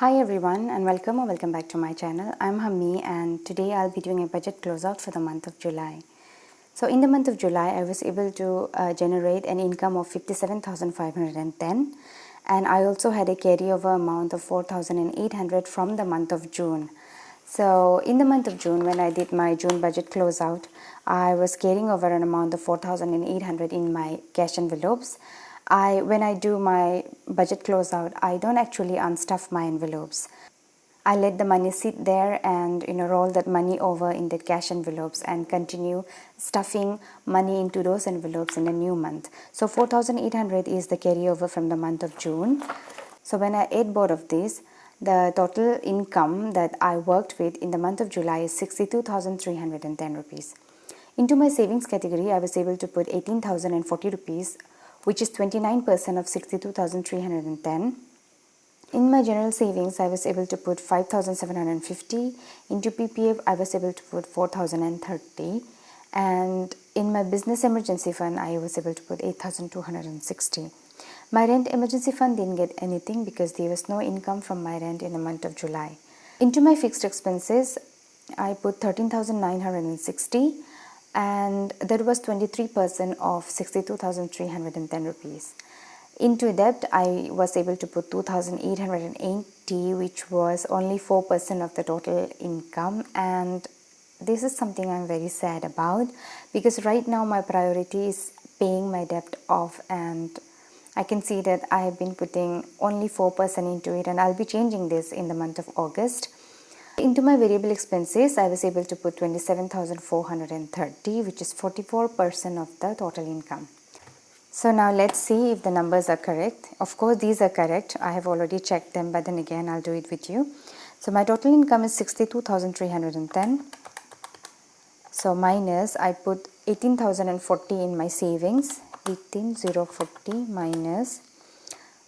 Hi everyone and welcome back to my channel. I'm Hammi and today I'll be doing a budget closeout for the month of July. So in the month of July I was able to generate an income of 57,510 and I also had a carryover amount of 4,800 from the month of June. So in the month of June when I did my June budget closeout, I was carrying over an amount of 4,800 in my cash envelopes. When I do my budget closeout, I don't actually unstuff my envelopes. I let the money sit there and roll that money over in the cash envelopes and continue stuffing money into those envelopes in the new month. So 4,800 is the carryover from the month of June. So when I add both of these, the total income that I worked with in the month of July is 62,310 rupees. Into my savings category, I was able to put 18,040 rupees, which is 29% of 62,310. In my general savings, I was able to put 5,750. Into PPF, I was able to put 4,030. And in my business emergency fund, I was able to put 8,260. My rent emergency fund didn't get anything because there was no income from my rent in the month of July. Into my fixed expenses, I put 13,960 and that was 23% of 62,310 rupees. Into debt, I was able to put 2,880, which was only 4% of the total income, and this is something I'm very sad about because right now my priority is paying my debt off, and I can see that I have been putting only 4% into it, and I'll be changing this in the month of August. Into my variable expenses, I was able to put 27,430, which is 44% of the total income. So now let's see if the numbers are correct. Of course, these are correct. I have already checked them, but then again, I'll do it with you. So my total income is 62,310. So minus, I put 18,040 in my savings. 18,040 minus,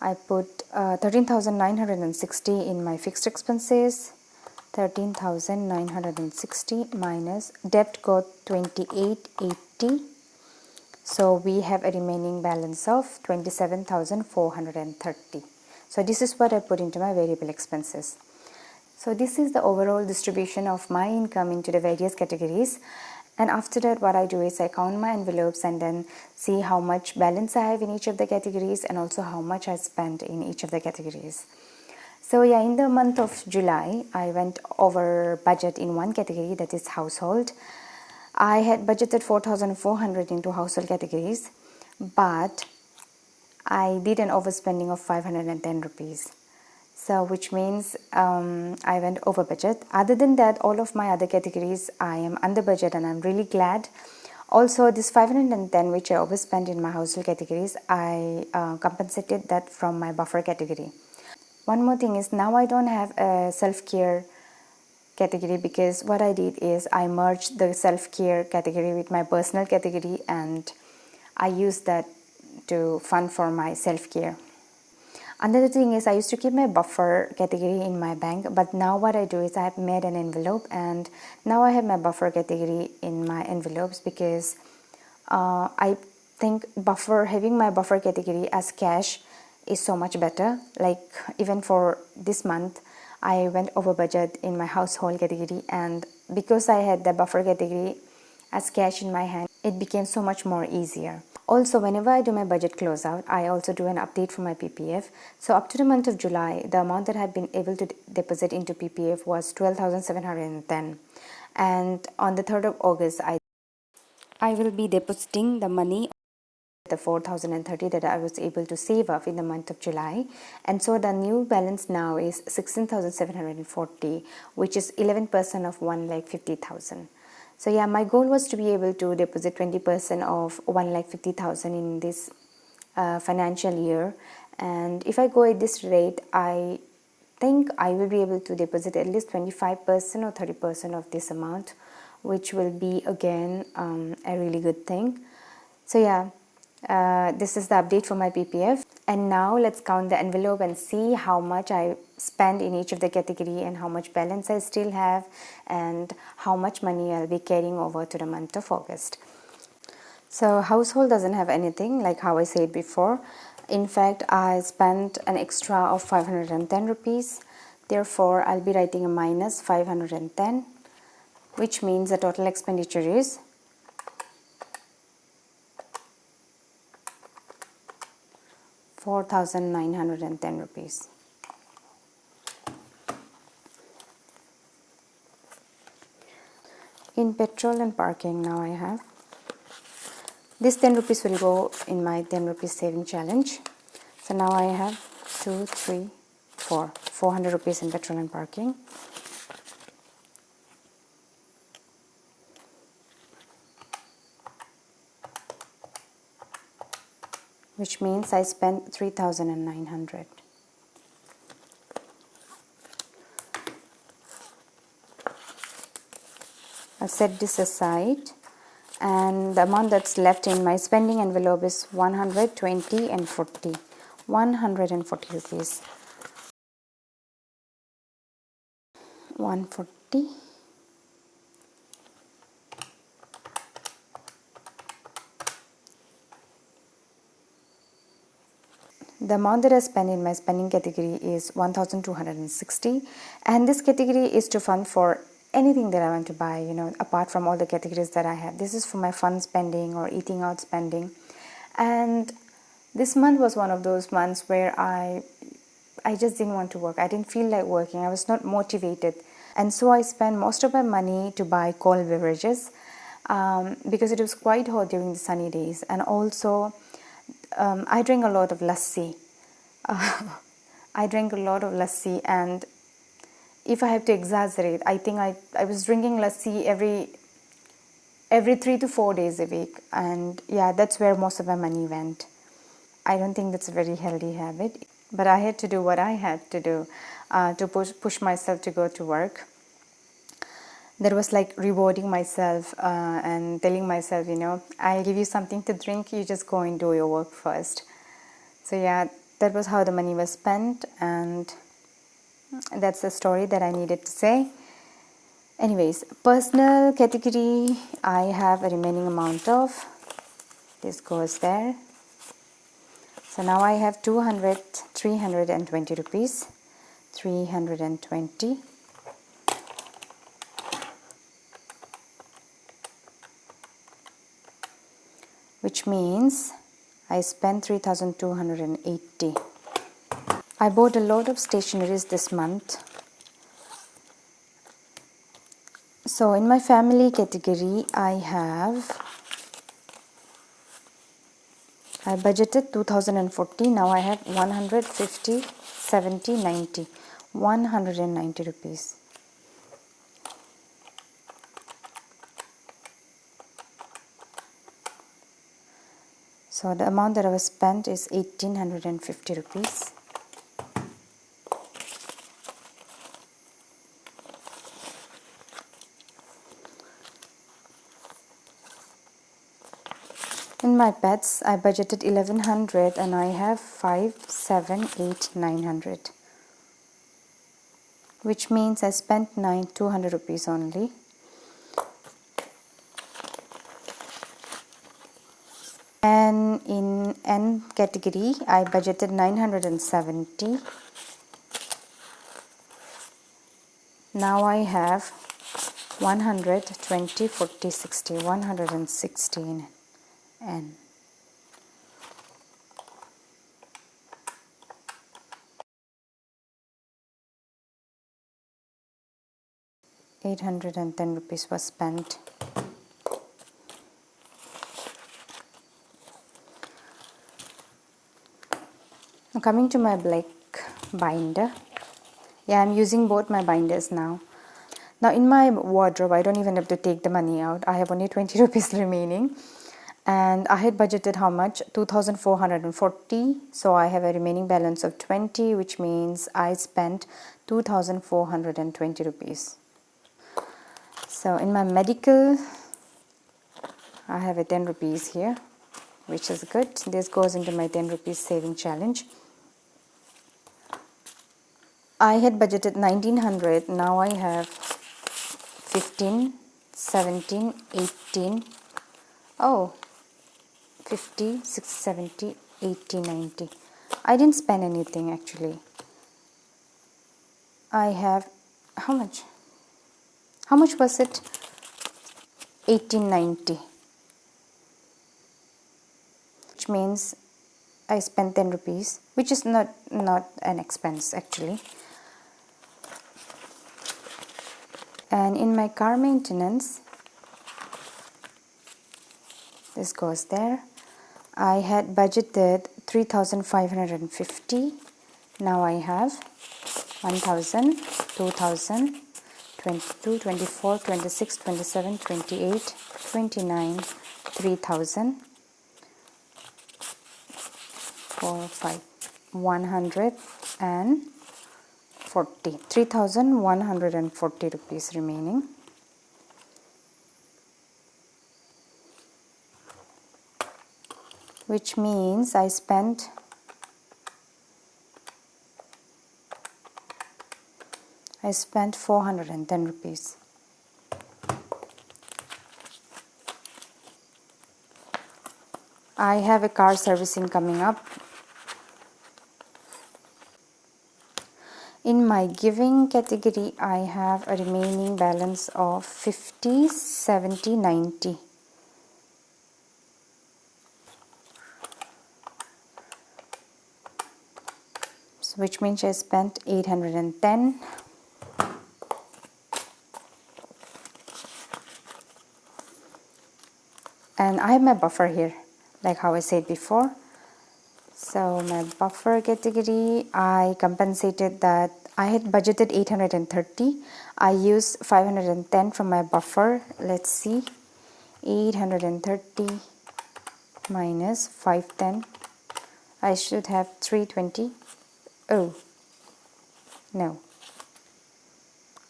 I put 13,960 in my fixed expenses. 13,960 minus debt got 2880. So we have a remaining balance of 27,430. So this is what I put into my variable expenses. So this is the overall distribution of my income into the various categories. And after that, what I do is I count my envelopes and then see how much balance I have in each of the categories and also how much I spent in each of the categories. So yeah, in the month of July, I went over budget in one category, that is household. I had budgeted 4,400 into household categories, but I did an overspending of 510 rupees. So which means I went over budget. Other than that, all of my other categories, I am under budget and I'm really glad. Also, this 510 which I overspent in my household categories, I compensated that from my buffer category. One more thing is now I don't have a self-care category because what I did is I merged the self-care category with my personal category and I used that to fund for my self-care. Another thing is I used to keep my buffer category in my bank, but now what I do is I have made an envelope and now I have my buffer category in my envelopes because I think having my buffer category as cash is so much better. Like even for this month, I went over budget in my household category, and because I had the buffer category as cash in my hand, it became so much more easier. Also, whenever I do my budget closeout, I also do an update for my PPF. So up to the month of July, the amount that I have been able to deposit into PPF was 12,710. And on the 3rd of August, I will be depositing the money, the 4,030 that I was able to save up in the month of July, and so the new balance now is 16,740, which is 11% of 1,50,000. So yeah, my goal was to be able to deposit 20% of 1,50,000 in this financial year, and if I go at this rate, I think I will be able to deposit at least 25% or 30% of this amount, which will be again a really good thing. So yeah, this is the update for my PPF, and now let's count the envelope and see how much I spend in each of the category and how much balance I still have and how much money I'll be carrying over to the month of August. So household doesn't have anything, like how I said before. In fact, I spent an extra of 510 rupees. Therefore, I'll be writing a minus 510, which means the total expenditure is 4,910 rupees. In petrol and parking, now I have this 10 rupees will go in my 10 rupees saving challenge. So now I have 2, 3, 4, 400 rupees in petrol and parking. Which means I spent 3,900. I'll set this aside, and the amount that's left in my spending envelope is 120 and 40. 140 rupees. 140. The amount that I spend in my spending category is 1,260, and this category is to fund for anything that I want to buy, apart from all the categories that I have. This is for my fun spending or eating out spending. And this month was one of those months where I just didn't want to work. I didn't feel like working. I was not motivated. And so I spent most of my money to buy cold beverages because it was quite hot during the sunny days. And also, I drank a lot of lassi. And if I have to exaggerate, I think I was drinking lassi every 3 to 4 days a week. And yeah, that's where most of my money went. I don't think that's a very healthy habit. But I had to do what I had to do to push myself to go to work. That was like rewarding myself and telling myself, I give you something to drink, you just go and do your work first. So yeah, that was how the money was spent, and that's the story that I needed to say. Anyways, personal category, I have a remaining amount of, this goes there. So now I have 320 rupees, 320. Which means I spent 3,280. I bought a lot of stationeries this month. So in my family category, I budgeted 2,040. Now I have 150, 70, 90. 190 rupees. So the amount that I was spent is 1,850 rupees. In my pets, I budgeted 1,100 and I have 5, 7, 8, 900. Which means I spent 200 rupees only. And in N category, I budgeted 970. Now I have 120, 40, 60, 116 N. ₹810 was spent. Now coming to my black binder. Yeah, I'm using both my binders now. Now in my wardrobe, I don't even have to take the money out. I have only 20 rupees remaining. And I had budgeted how much? 2,440. So I have a remaining balance of 20, which means I spent 2,420 rupees. So in my medical, I have a 10 rupees here, which is good. This goes into my 10 rupees saving challenge. I had budgeted 1,900. Now I have 15, 17, 18. Oh, 50, 60, 70, 80, 90. I didn't spend anything actually. I have, how much was it? 1890, which means I spent 10 rupees, which is not an expense actually. And in my car maintenance, this goes there. I had budgeted 3,550. Now I have 1,000, 2,000, 22, 24, 26, 27, 28, 29, 3,000, 4, 5, 140, 3,140 rupees remaining. Which means I spent I 410 rupees. I have a car servicing coming up. In my giving category, I have a remaining balance of 50, 70, 90. So which means I spent 810. And I have my buffer here, like how I said before. So my buffer category, I compensated that. I had budgeted 830. I used 510 from my buffer. Let's see. 830 minus 510. I should have 320. Oh, no.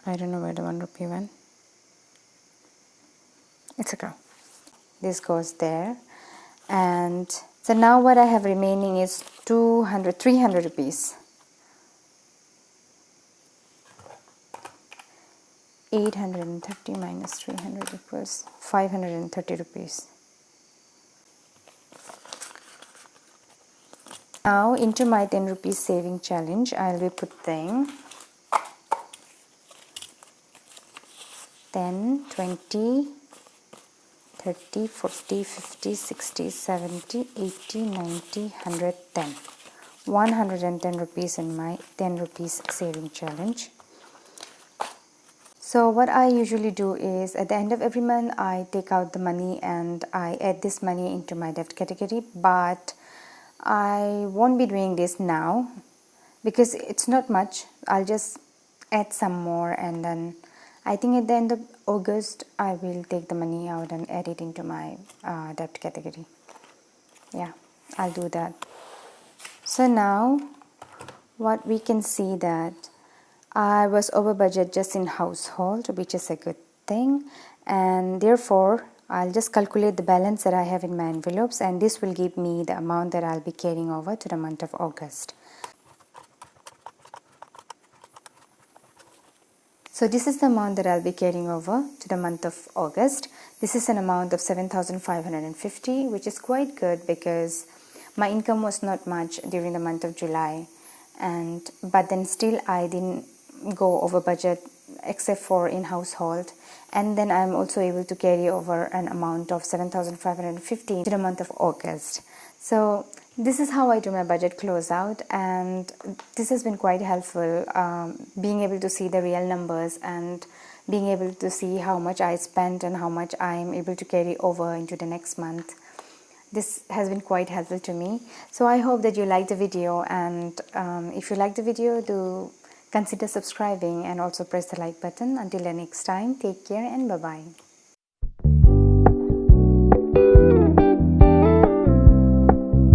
I don't know where the 1 rupee went. It's okay. This goes there. And so now what I have remaining is 300 rupees. 830 minus 300 equals 530 rupees. Now into my 10 rupees saving challenge, I'll be putting 10, 20, 30, 40, 50, 60, 70, 80, 90, 110. 110 rupees in my 10 rupees saving challenge. So what I usually do is at the end of every month I take out the money and I add this money into my debt category, but I won't be doing this now because it's not much. I'll just add some more, and then I think at the end of August I will take the money out and add it into my debt category. Yeah, I'll do that. So now what we can see that I was over budget just in household, which is a good thing, and therefore I'll just calculate the balance that I have in my envelopes, and this will give me the amount that I'll be carrying over to the month of August. So this is the amount that I'll be carrying over to the month of August. This is an amount of 7,550, which is quite good because my income was not much during the month of July, but then still I didn't go over budget except for in household, and then I'm also able to carry over an amount of 7,550 to the month of August. So this is how I do my budget closeout, and this has been quite helpful, being able to see the real numbers and being able to see how much I spent and how much I am able to carry over into the next month. This has been quite helpful to me. So I hope that you like the video, and if you like the video, do consider subscribing and also press the like button. Until the next time, take care and bye-bye.